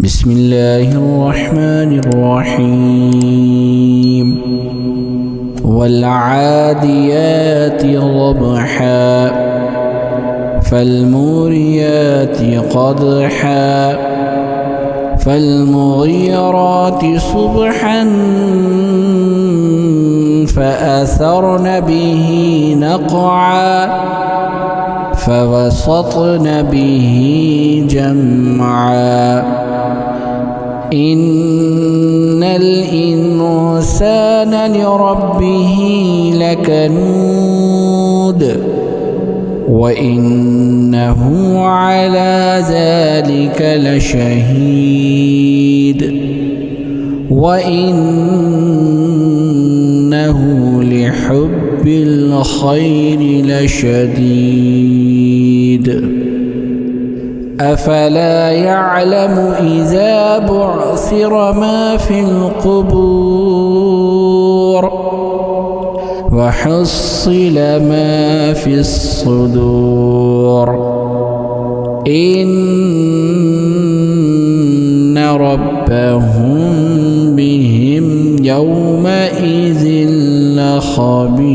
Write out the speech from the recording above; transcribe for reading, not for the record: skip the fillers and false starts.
بسم الله الرحمن الرحيم والعاديات ضبحا فالموريات قدحا فالمغيرات صبحا فأثرن به نقعا فوسطن به جمعا إن الإنسان لربه لكنود وإنه على ذلك لشهيد وإنه لحب الخير لشديد أفلا يعلم إذا بعثر ما في القبور وحصل ما في الصدور إن ربهم بهم يومئذ لخبير.